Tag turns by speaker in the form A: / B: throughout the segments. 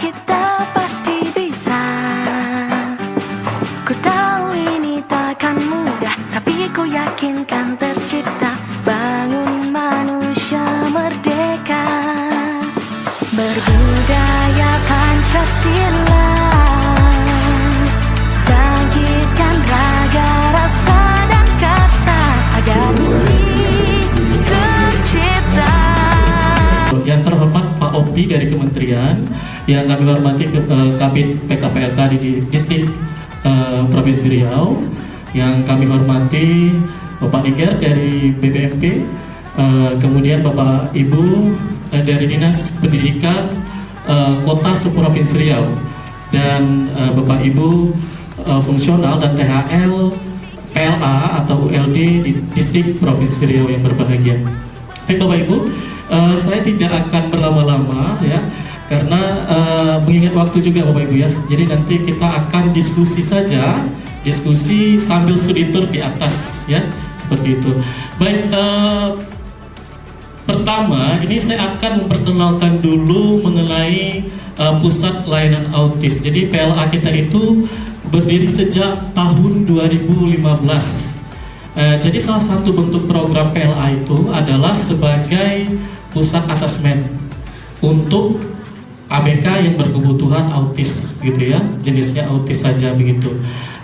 A: kita pasti bisa. Ku tahu ini takkan mudah, tapi ku yakin kan tercipta. Bangun manusia merdeka, berbudaya Pancasila. Bangkitkan raga, rasa dan karsa agar bumi tercipta.
B: Yang terhormat Pak Opi dari Kementerian, yang kami hormati Kabid PKPLK di Distrik Provinsi Riau, yang kami hormati Bapak Niger dari BPMP, kemudian Bapak Ibu dari Dinas Pendidikan Kota Seprovinsi Riau, dan Bapak Ibu fungsional dan THL PLA atau ULD di Distrik Provinsi Riau yang berbahagia. Baik Bapak Ibu, saya tidak akan berlama-lama ya, karena mengingat waktu juga Bapak Ibu ya. Jadi nanti kita akan diskusi saja, diskusi sambil studi tour di atas ya, seperti itu. Baik, pertama ini saya akan memperkenalkan dulu mengenai Pusat Layanan Autis. Jadi PLA kita itu berdiri sejak tahun 2015. Jadi salah satu bentuk program PLA itu adalah sebagai pusat asesmen untuk ABK yang berkebutuhan autis gitu ya, jenisnya autis saja begitu.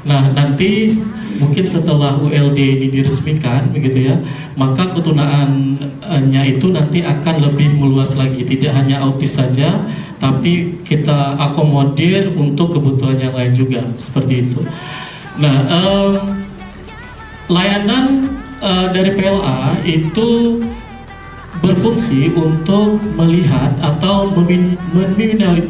B: Nah nanti mungkin setelah ULD ini diresmikan begitu ya, maka kegunaannya itu nanti akan lebih meluas lagi, tidak hanya autis saja, tapi kita akomodir untuk kebutuhan yang lain juga seperti itu. Nah layanan dari PLA itu berfungsi untuk melihat atau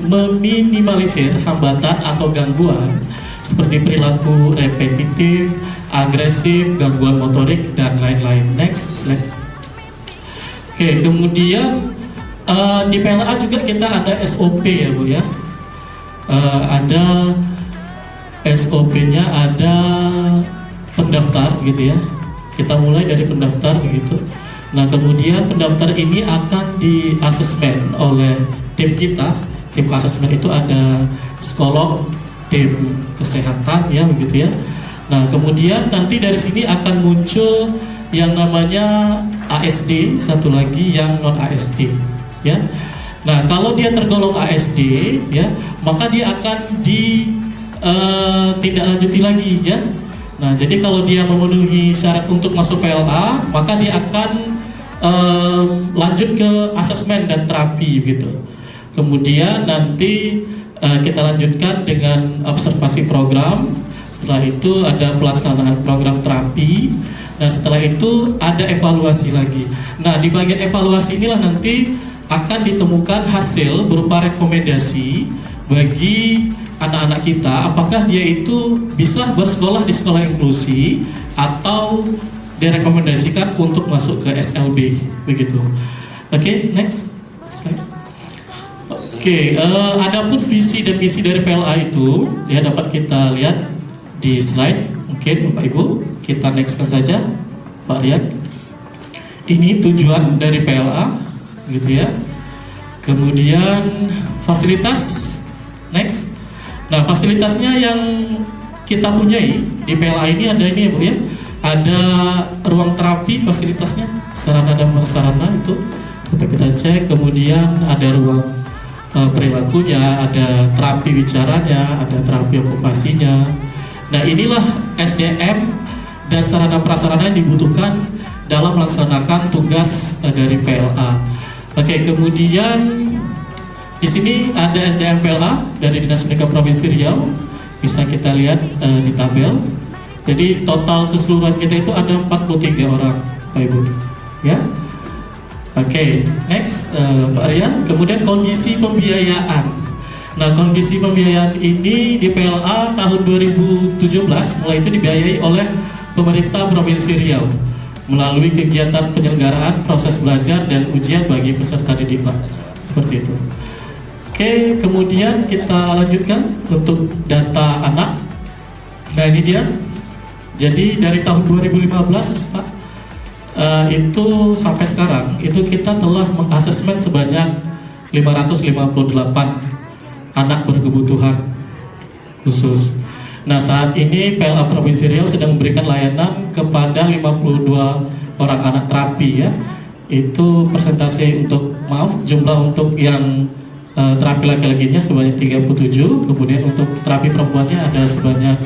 B: meminimalisir hambatan atau gangguan seperti perilaku repetitif, agresif, gangguan motorik, dan lain-lain. Next slide. Oke, kemudian di PLA juga kita ada SOP ya Bu ya. Ada SOP-nya, ada pendaftar gitu ya. Kita mulai dari pendaftar begitu. Nah kemudian pendaftar ini akan di asesmen oleh tim kita. Tim asesmen itu ada psikolog, tim kesehatan ya begitu ya. Nah kemudian nanti dari sini akan muncul yang namanya ASD, satu lagi yang non ASD ya. Nah kalau dia tergolong ASD ya, maka dia akan ditindaklanjuti lagi ya. Nah jadi kalau dia memenuhi syarat untuk masuk PLA, maka dia akan lanjut ke asesmen dan terapi gitu. Kemudian nanti kita lanjutkan dengan observasi program. Setelah itu ada pelaksanaan program terapi. Nah setelah itu ada evaluasi lagi. Nah di bagian evaluasi inilah nanti akan ditemukan hasil berupa rekomendasi bagi anak-anak kita, apakah dia itu bisa bersekolah di sekolah inklusi atau direkomendasikan untuk masuk ke SLB begitu. Oke, next slide. Oke, adapun visi dan misi dari PLA itu ya dapat kita lihat di slide. Oke, Bapak Ibu, kita next saja, Pak Rian. Ini tujuan dari PLA, gitu ya. Kemudian fasilitas, next. Nah, fasilitasnya yang kita punyai di PLA ini ada ini ya Bu ya. Ada ruang terapi fasilitasnya, sarana dan prasarana itu kita cek. Kemudian ada ruang perilakunya, ada terapi bicaranya, ada terapi okupasinya. Nah inilah SDM dan sarana prasarana yang dibutuhkan dalam melaksanakan tugas dari PLA. Oke, kemudian di sini ada SDM PLA dari Dinas Pendidikan Provinsi Riau, bisa kita lihat di tabel. Jadi total keseluruhan kita itu ada 43 orang, Pak Ibu. Ya. Oke, next Pak Rian. Kemudian kondisi pembiayaan. Nah, kondisi pembiayaan ini di PLA tahun 2017 mulai itu dibiayai oleh pemerintah Provinsi Riau melalui kegiatan penyelenggaraan proses belajar dan ujian bagi peserta didik, Pak. Seperti itu. Oke, kemudian kita lanjutkan untuk data anak. Nah, ini dia. Jadi dari tahun 2015 Pak, itu sampai sekarang itu kita telah mengasesmen sebanyak 558 anak berkebutuhan khusus. Nah, saat ini PLA Provinsi Riau sedang memberikan layanan kepada 52 orang anak terapi ya. Itu persentase untuk, jumlah untuk yang terapi laki-lakinya sebanyak 37, kemudian untuk terapi perempuannya ada sebanyak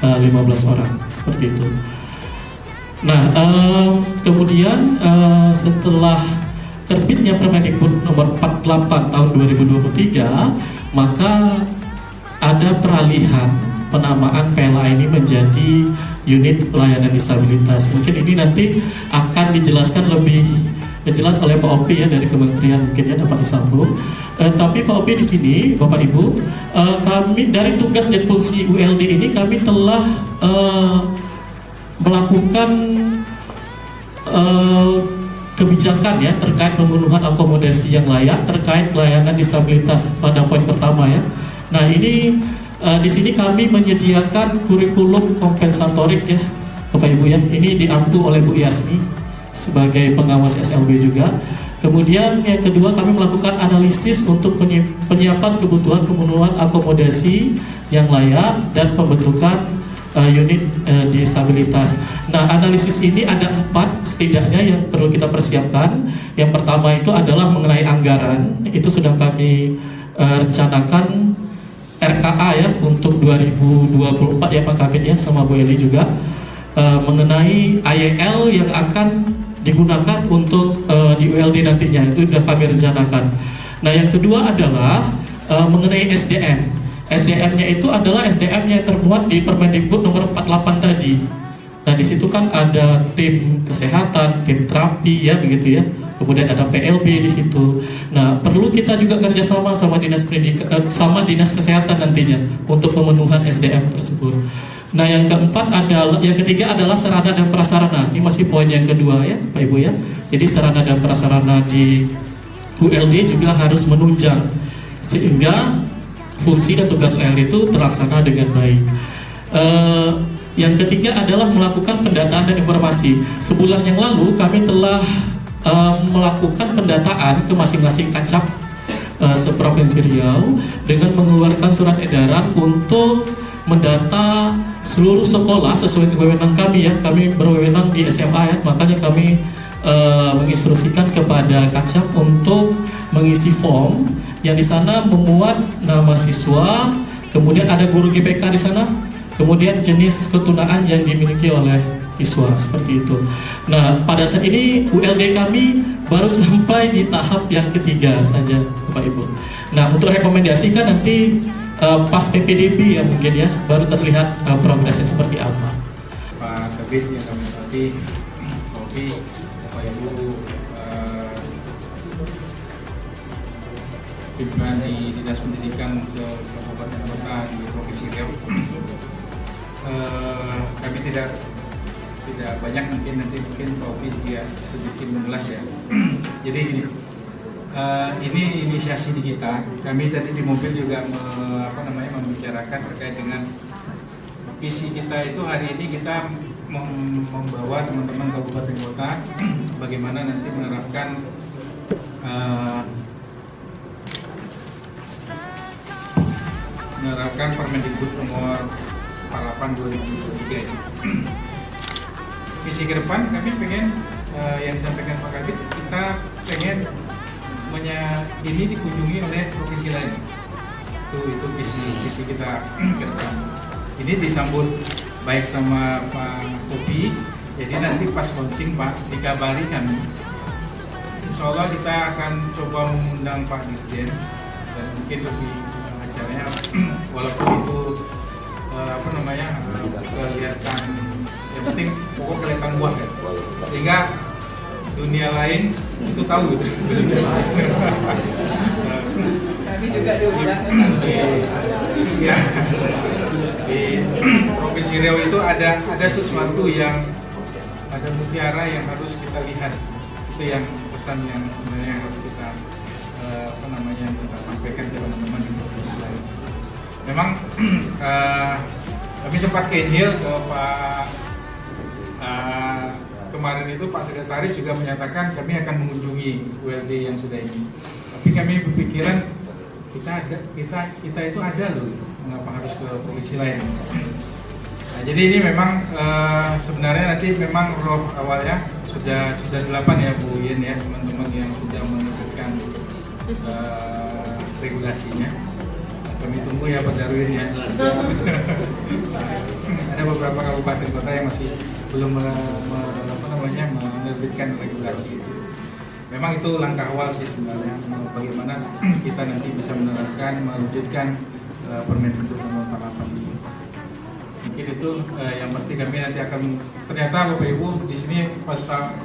B: 15 orang, seperti itu. Nah, kemudian setelah terbitnya Permendikbud nomor 48 tahun 2023, maka ada peralihan penamaan PLA ini menjadi unit layanan disabilitas. Mungkin ini nanti akan dijelaskan lebih jelas oleh Pak Opi ya dari Kementerian, mungkin ya dapat disambung. Tapi Pak Opi di sini, Bapak Ibu, kami dari tugas dan fungsi ULD ini kami telah melakukan kebijakan ya terkait pemenuhan akomodasi yang layak terkait layanan disabilitas pada poin pertama ya. Nah ini di sini kami menyediakan kurikulum kompensatorik ya, Bapak Ibu ya. Ini diampu oleh Bu Yasmi sebagai pengawas SLB juga. Kemudian yang kedua kami melakukan analisis untuk penyiapan kebutuhan pemenuhan akomodasi yang layak dan pembentukan unit disabilitas. Nah, analisis ini ada 4 setidaknya yang perlu kita persiapkan. Yang pertama itu adalah mengenai anggaran. Itu sudah kami rencanakan RKA ya untuk 2024 ya Pak Kabit ya, sama Bu Eli juga mengenai AYL yang akan digunakan untuk di ULD nantinya, itu sudah kami rencanakan. Nah, yang kedua adalah mengenai SDM. SDM-nya itu adalah SDM yang termuat di Permendikbud nomor 48 tadi. Nah, di situ kan ada tim kesehatan, tim terapi ya begitu ya. Kemudian ada PLB di situ. Nah, perlu kita juga kerjasama sama dinas pendidikan, sama dinas kesehatan nantinya untuk pemenuhan SDM tersebut. Nah, yang ketiga adalah sarana dan prasarana. Ini masih poin yang kedua ya, Pak Ibu ya. Jadi sarana dan prasarana di ULD juga harus menunjang sehingga fungsi dan tugas ULD itu terlaksana dengan baik. Yang ketiga adalah melakukan pendataan dan informasi. Sebulan yang lalu kami telah melakukan pendataan ke masing-masing kacap se-Provinsi Riau dengan mengeluarkan surat edaran untuk mendata seluruh sekolah sesuai wewenang kami ya. Kami berwenang di SMA ya, makanya kami menginstruksikan kepada kacap untuk mengisi form yang di sana memuat nama siswa, kemudian ada guru GBK di sana, kemudian jenis ketunaan yang dimiliki oleh siswa, seperti itu. Nah, pada saat ini ULD kami baru sampai di tahap yang ketiga saja, Bapak Ibu. Nah, untuk rekomendasi kan nanti pas PPDB ya mungkin ya, baru terlihat progresnya seperti apa.
C: Pak Kabit yang kami hormati, Opi, Bapak Ibu pimpinan di Dinas Pendidikan Kabupaten Kota di Provinsi Riau. Kami tidak banyak, mungkin Pak Opi juga sedikit mengulas ya. Jadi gini, ini inisiasi di kita. Kami tadi di mobil juga membicarakan terkait dengan visi kita itu. Hari ini kita membawa teman-teman kabupaten kota bagaimana nanti menerapkan Permendikbud nomor 48 2023 ini. Visi ke depan kami pengen yang disampaikan Pak Kabit, kita pengen ini dikunjungi oleh provinsi lain. Itu visi kita ke depan. Ini disambut baik sama Pak Kopi. Jadi nanti pas launching Pak dikabari kami. Insya Allah kita akan coba mengundang Pak Dirjen dan mungkin lebih acaranya walaupun itu kelihatan, yang penting pokok kelihatan buah kan, sehingga dunia lain itu tahu gitu.
D: Kami juga diundang
C: ya, di Provinsi Riau itu ada sesuatu yang ada mutiara yang harus kita lihat. Itu yang pesan yang sebenarnya harus kita kita sampaikan ke teman-teman di provinsi lain. Memang kami sempat ke Pak kemarin itu Pak Sekretaris juga menyatakan kami akan mengunjungi ULD yang sudah ini. Tapi kami berpikiran kita itu ada loh, mengapa harus ke provinsi lain. Nah, jadi ini memang sebenarnya nanti memang roh awalnya sudah 8 ya Bu Yen ya, teman-teman yang sudah menerbitkan regulasinya. Kami tunggu ya Pak Darwin ya. Ada beberapa kabupaten kota yang masih belum menerbitkan regulasi itu. Memang itu langkah awal sih sebenarnya, bagaimana kita nanti bisa menerapkan, mewujudkan Permendikbud nomor 48 ini. Mungkin itu yang pasti kami nanti akan, ternyata Bapak Ibu di sini pas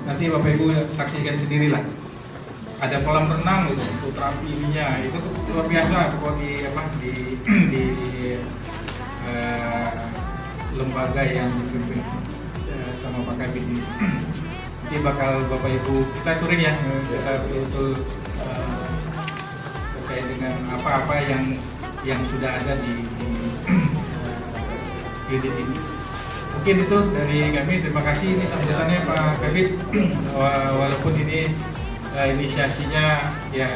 C: nanti Bapak Ibu saksikan sendirilah. Ada kolam renang gitu, untuk terapi ininya itu luar biasa kalau di lembaga yang dipimpin sama Pak Kabid ini. Nanti bakal Bapak Ibu kita turin ya, kita betul-betul terkait dengan apa-apa yang sudah ada di unit ini. Mungkin itu dari kami, terima kasih ini sambutannya Pak Kabid. Walaupun ini inisiasinya ya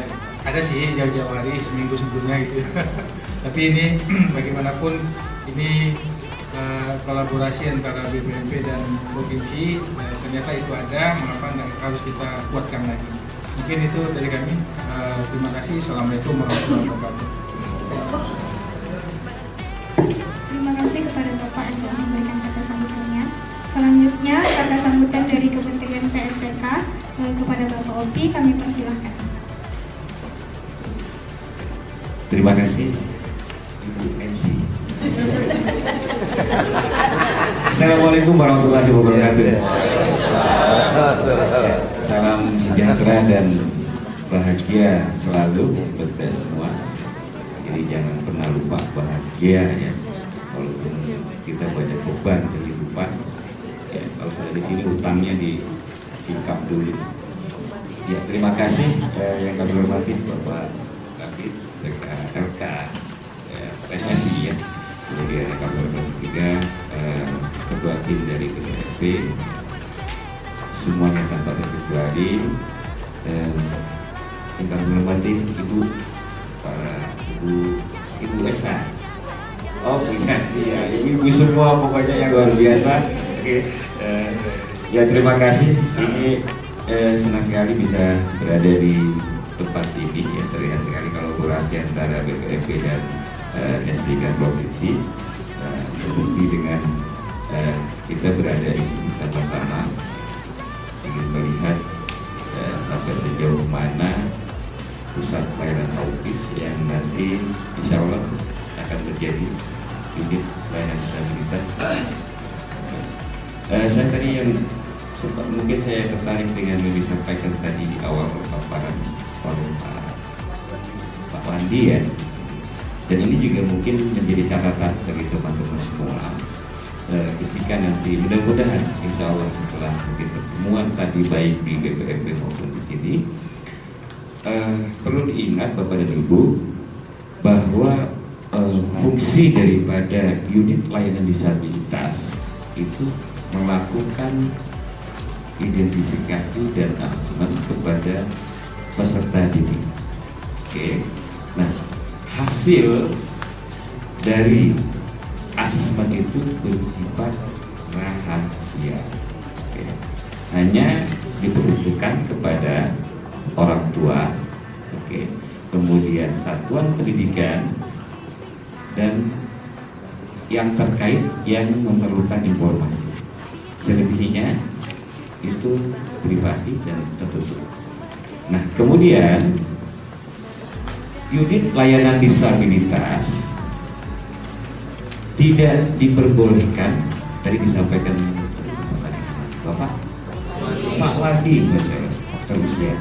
C: ada sih jauh-jauh hari, seminggu sebelumnya gitu. Tapi ini bagaimanapun ini kolaborasi antara BPMP dan provinsi, ternyata itu ada, mengapa harus kita kuatkan lagi. Mungkin itu dari kami. Terima kasih. Assalamualaikum warahmatullahi wabarakatuh.
E: Terima kasih kepada Bapak yang telah memberikan kata sambutannya. Selanjutnya kata sambutan dari Kementerian PSPK kepada Bapak Opi, kami persilahkan.
F: Terima kasih Ibu MC. Assalamualaikum warahmatullahi wabarakatuh. Salam sejahtera dan bahagia selalu untuk kita semua. Jadi jangan pernah lupa bahagia ya. Walaupun kita banyak beban kehidupan, ya, kalau sudah di sini utangnya disingkap dulu. Ya, terima kasih yang kami hormati Bapak Kabid, RK, PSSI ya. Kemudian yang kami hormati juga ketua tim dari BPMP, semuanya tanpa terkecuali, dan yang kami hormati Ibu, para Ibu Esa. Oh, ya, ibu semua pokoknya yang luar biasa. Oke, ya terima kasih. Ini senang sekali bisa berada di tempat ini. Ya, terlihat sekali kolaborasi antara BPMP dan SDK provinsi. Terbukti dengan kita berada di sini sama-sama ingin melihat sampai sejauh mana pusat pelayanan autis yang nanti insya Allah akan menjadi unit pelayanan disabilitas. Saya tadi yang mungkin saya tertarik dengan yang disampaikan tadi di awal paparan oleh Pak Wandi ya, dan ini juga mungkin menjadi catatan bagi teman-teman semua ketika nanti mudah-mudahan insya Allah setelah mungkin pertemuan tadi baik di BPMP maupun di sini, perlu diingat Bapak dan Ibu bahwa fungsi daripada unit layanan disabilitas itu melakukan identifikasi dan asesmen kepada peserta didik. Oke, nah hasil dari asesmen itu bersifat rahasia. Oke. Hanya diperuntukkan kepada orang tua, oke, kemudian satuan pendidikan dan yang terkait yang memerlukan informasi. Selebihnya itu privasi dan tertutup. Nah, kemudian unit layanan disabilitas tidak diperbolehkan, tadi disampaikan Bapak Pak Wandi, faktor usia.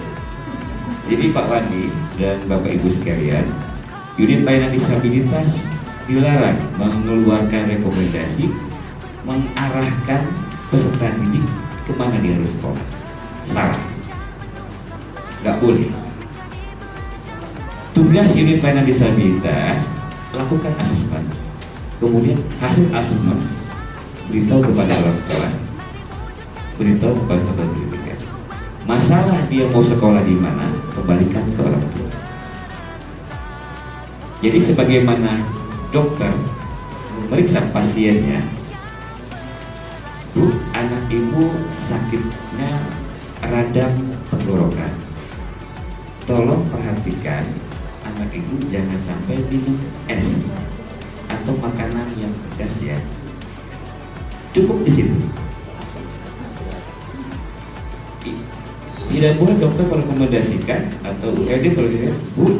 F: Jadi Pak Wandi dan Bapak Ibu sekalian, unit layanan disabilitas dilarang mengeluarkan rekomendasi mengarahkan peserta didik kemana dia harus sekolah. Salah, nggak boleh. Tugas unit layanan disabilitas lakukan asesmen, kemudian hasil asesmen beritahu kepada orang tua, beritahu kepada satuan pendidikan. Masalah dia mau sekolah di mana, kembalikan ke orang tua. Jadi sebagaimana dokter memeriksa pasiennya, Bu, anak ibu sakitnya radang tenggorokan. Tolong perhatikan anak ibu jangan sampai minum es atau makanan yang pedas ya. Cukup di situ. Tidak boleh dokter merekomendasikan atau URD berkata, Bu,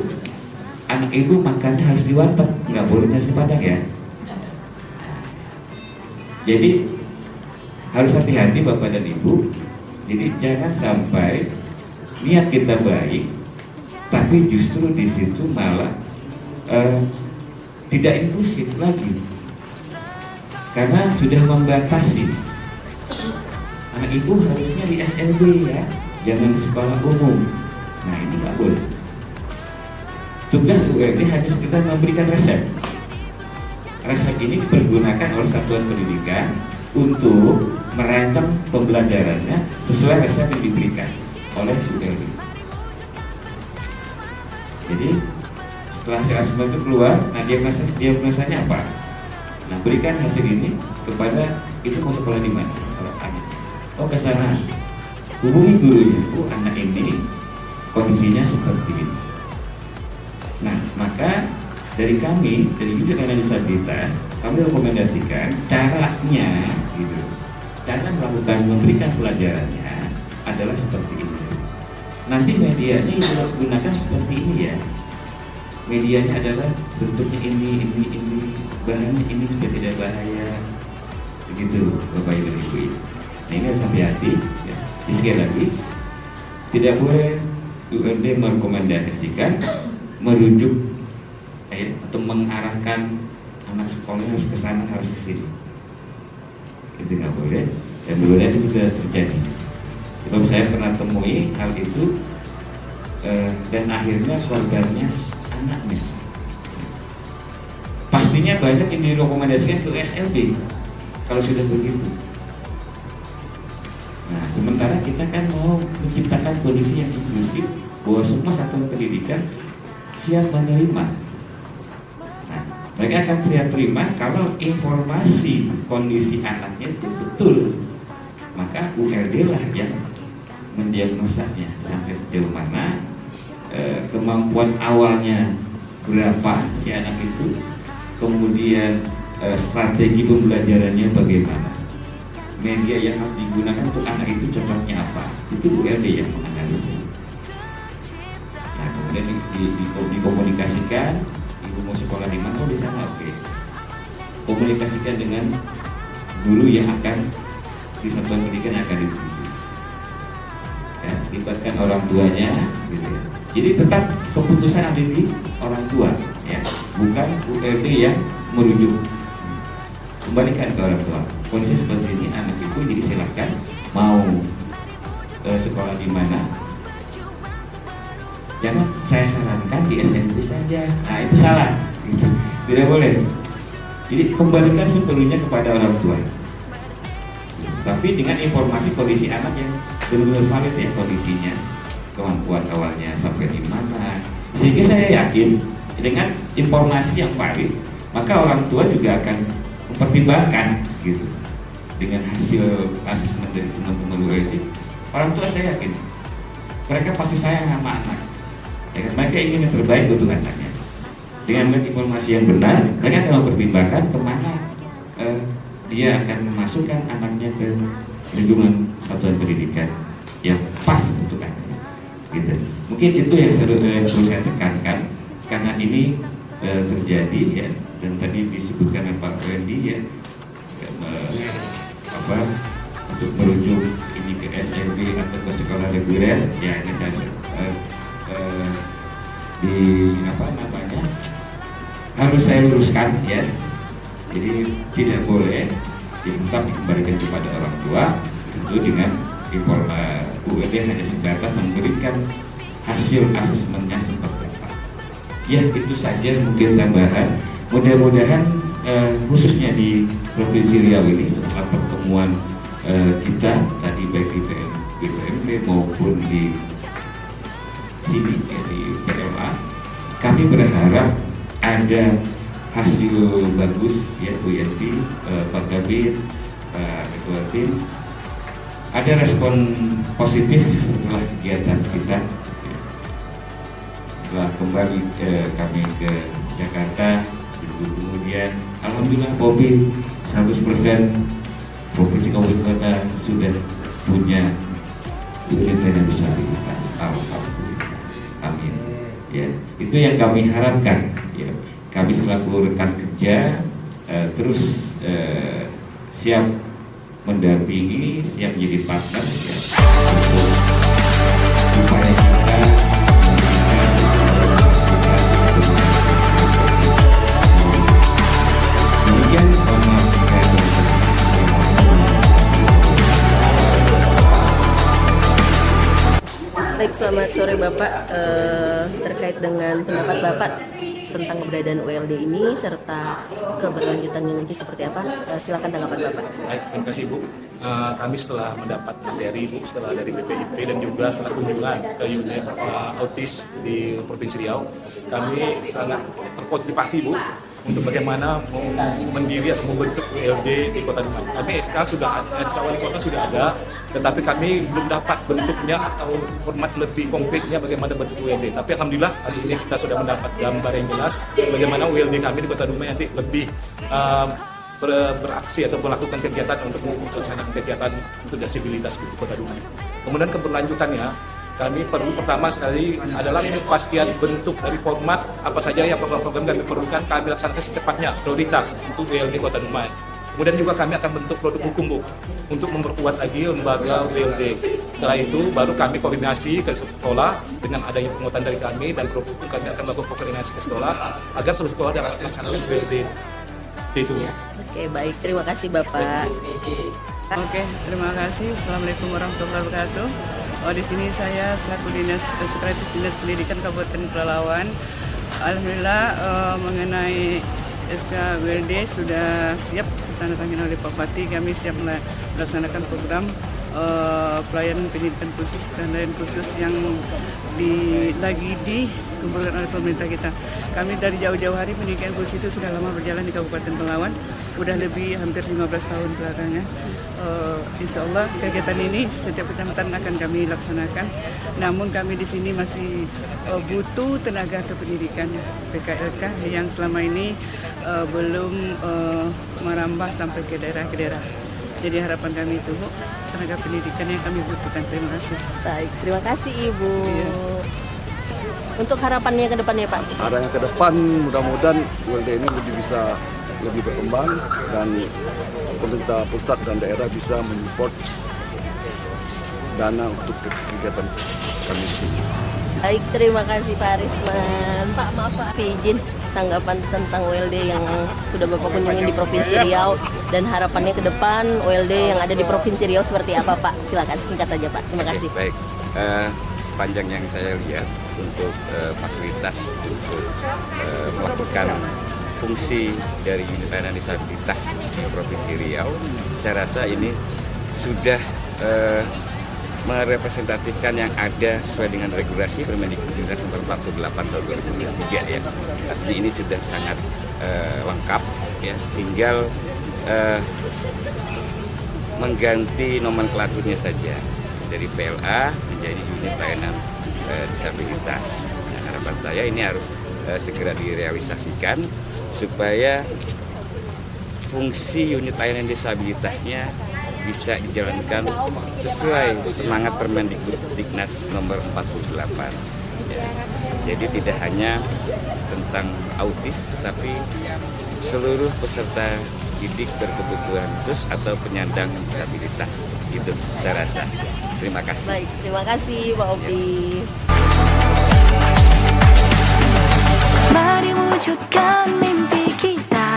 F: anak ibu makannya harus di warteg, nggak boleh nasi padang ya. Jadi harus hati-hati Bapak dan Ibu. Jadi jangan sampai niat kita baik, tapi justru di situ malah tidak inklusif lagi, karena sudah membatasi. Anak ibu harusnya di SLB ya, jangan di sekolah umum. Nah ini nggak boleh. Tugas URD hanya sekedar memberikan resep. Resep ini dipergunakan oleh satuan pendidikan untuk merancang pembelajarannya sesuai resep yang diberikan oleh URD. Jadi setelah hasil asesmen itu keluar, nah diagnosanya apa? Nah berikan hasil ini kepada itu mau sekolah di mana? Kalau anak, oh ke sana, hubungi gurunya, Bu anak ini kondisinya seperti ini. Nah maka dari kami, dari Unit Layanan Disabilitas, kami rekomendasikan caranya, gitu. Cara melakukan memberikan pelajarannya adalah seperti ini. Nanti medianya yang gunakan seperti ini ya. Medianya adalah bentuknya ini, bahannya ini supaya tidak bahaya. Begitu Bapak Ibu Ibu. Nah, ini harus hati-hati. Ya. Sekali lagi, tidak boleh URD merekomendasikan, merujuk atau mengarahkan anak sekolah harus ke sana, harus ke sini. Itu nggak boleh. Dan dulunya itu sudah terjadi. Sebab saya pernah temui hal itu dan akhirnya korbannya anaknya. Pastinya banyak yang direkomendasikan ke SLB kalau sudah begitu. Nah, sementara kita kan mau menciptakan kondisi yang inklusif bahwa semua satuan pendidikan siap menerima. Nah, mereka akan siap terima kalau informasi kondisi anaknya itu betul. Maka URD lah yang mendiagnosanya sampai sejauh mana, kemampuan awalnya berapa si anak itu, kemudian strategi pembelajarannya bagaimana, media yang harus digunakan untuk anak itu cocoknya apa, itu URD yang menganalisis. Nah kemudian dikomunikasikan, ibu mau sekolah di mana, oh di sana, oke. Komunikasikan dengan guru yang akan di satuan pendidikan yang akan dituju. Ya, libatkan orang tuanya, gitu ya. Jadi tetap keputusan ada di orang tua, ya, bukan URD yang merujuk. Kembalikan ke orang tua. Kondisi seperti ini anak itu, jadi silakan mau sekolah di mana. Jangan saya sarankan di SMP saja. Nah itu salah, gitu. Tidak boleh. Jadi kembalikan sepenuhnya kepada orang tua. Tapi dengan informasi kondisi anak yang benar-benar valid ya kondisinya, kemampuan awalnya sampai di mana, sehingga saya yakin dengan informasi yang valid maka orang tua juga akan mempertimbangkan gitu. Dengan hasil asesmen dari teman-teman URD, orang tua saya yakin mereka pasti sayang sama anak ya, mereka ingin yang terbaik untuk anaknya. Dengan informasi yang benar, mereka akan mempertimbangkan kemana dia akan memasukkan anaknya ke lingkungan satuan pendidikan yang pas untuk anaknya. Gitu. Mungkin itu yang perlu saya tekankan karena ini terjadi ya, dan tadi disebutkan oleh Pak Wendy ya, untuk merujuk ini ke SLB atau ke sekolah reguler ya, ini saya harus saya luruskan ya. Jadi tidak boleh diungkap dikembalikan kepada orang tua itu dengan URD hanya sebatas memberikan hasil asesmennya seperti apa. Ya itu saja mungkin tambahan. Mudah-mudahan khususnya di Provinsi Riau ini setelah pertemuan kita tadi baik di BPMP maupun di sini ya, di PLA, kami berharap ada hasil bagus ya Bu Yanti, Pak Kabir, Pak Ketua Tim, ada respon positif setelah kegiatan kita. Setelah kembali kami ke Jakarta, kemudian alhamdulillah Bobi 100% Provinsi Kabupaten Kota sudah punya unit disabilitas. Alhamdulillah, amin. Ya, itu yang kami harapkan. Ya, kami selaku rekan kerja terus siap mendampingi, siap menjadi partner ya, untuk upaya kita
G: Baik, selamat sore Bapak. Terkait dengan pendapat Bapak tentang keberadaan ULD ini serta keberlanjutannya nanti seperti apa, silakan tanggapan Bapak.
H: Baik, terima kasih Bu. Kami setelah mendapat materi Bu, setelah dari BPIP dan juga setelah kunjungan ke unit autis di Provinsi Riau, kami sangat termotivasi Bu untuk bagaimana mau mendiri atau membentuk ULD di Kota Dumai. Kami SK Wali Kota sudah ada, tetapi kami belum dapat bentuknya atau format lebih konkretnya bagaimana bentuk ULD. Tapi alhamdulillah hari ini kita sudah mendapat gambar yang jelas bagaimana ULD kami di Kota Dumai nanti lebih beraksi atau melakukan kegiatan untuk melaksanakan kegiatan untuk disabilitas di Kota Dumai. Kemudian keberlanjutannya, kami perlu pertama sekali adalah kepastian bentuk dari format apa saja yang program-program kami perlukan, kami laksanakan secepatnya, prioritas untuk WLD Kota Dumai. Kemudian juga kami akan bentuk produk hukum Bu, untuk memperkuat lagi lembaga WLD. Setelah itu baru kami koordinasi ke sekolah dengan adanya penguatan dari kami dan produk hukum, kami akan melakukan koordinasi ke sekolah agar seluruh sekolah dapat melaksanakan WLD itu.
G: Oke, baik, terima kasih Bapak.
I: Oke, terima kasih. Assalamualaikum warahmatullahi wabarakatuh. Di sini saya selaku Sekretaris Dinas Pendidikan Kabupaten Pelalawan. Alhamdulillah mengenai SK WLD sudah siap ditandatangani oleh Pak Bupati. Kami siap melaksanakan program pelayanan pendidikan khusus dan lain khusus yang lagi dikumpulkan oleh pemerintah kita. Kami dari jauh-jauh hari pendidikan khusus itu sudah lama berjalan di Kabupaten Pelalawan, udah lebih hampir 15 tahun belakangan. Insya Allah kegiatan ini setiap kecamatan akan kami laksanakan. Namun kami di sini masih butuh tenaga kependidikan PKLK yang selama ini belum merambah sampai ke daerah-daerah. Jadi harapan kami itu tenaga pendidikan yang kami butuhkan. Terima kasih.
G: Baik, terima kasih Ibu. Untuk harapannya ke depannya Pak?
J: Harapannya ke depan mudah-mudahan WLD ini lebih berkembang dan pemerintah pusat dan daerah bisa mensupport dana untuk kegiatan kami di sini.
G: Baik, terima kasih Pak Arisman. Pak, maaf Pak, izin tanggapan tentang WLD yang sudah Bapak kunjungi di Provinsi Riau dan harapannya ke depan WLD yang ada di Provinsi Riau seperti apa Pak? Silakan singkat saja Pak. Terima kasih.
F: Baik, sepanjang yang saya lihat untuk fasilitas untuk melakukan fungsi dari unit layanan disabilitas di Provinsi Riau, saya rasa ini sudah merepresentatifkan yang ada sesuai dengan regulasi Permendikbud nomor 48 tahun 2023 ya. Artinya ini sudah sangat lengkap ya, tinggal mengganti nomenklaturnya saja dari PLA menjadi unit layanan disabilitas. Nah, harapan saya ini harus segera direalisasikan supaya fungsi unit layanan disabilitasnya bisa dijalankan sesuai semangat Permendikbud Diknas nomor 48. Ya. Jadi tidak hanya tentang autis, tapi seluruh peserta didik berkebutuhan khusus atau penyandang disabilitas. Itu saya rasa. Terima kasih.
G: Baik, terima kasih Pak Opi.
A: Mari wujudkan mimpi kita,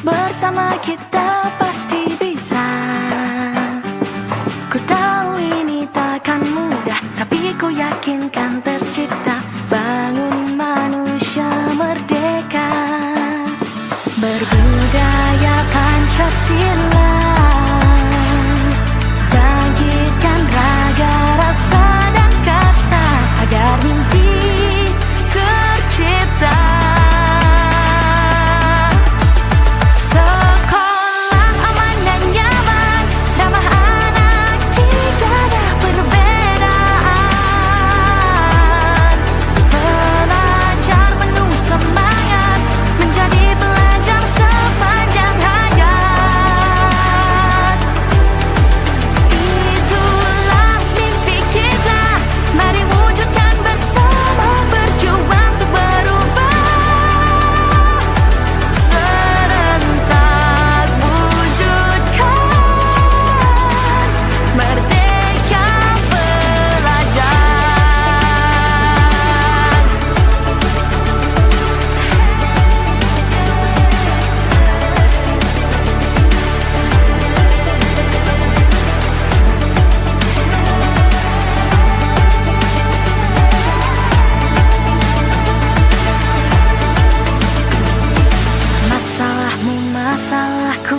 A: bersama kita pasti bisa. Ku tahu ini takkan mudah, tapi ku yakin kan tercipta. Bangun manusia merdeka, berbudaya Pancasila, bangkitkan raga rasa dan karsa agar mimpi tercipta.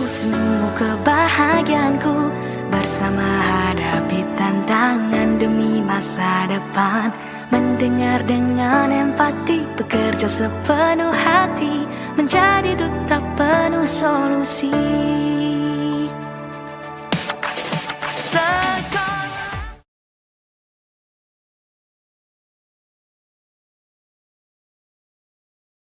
A: senyummu kebahagiaanku. Bersama hadapi tantangan demi masa depan. Mendengar dengan empati, bekerja sepenuh hati, menjadi duta penuh solusi.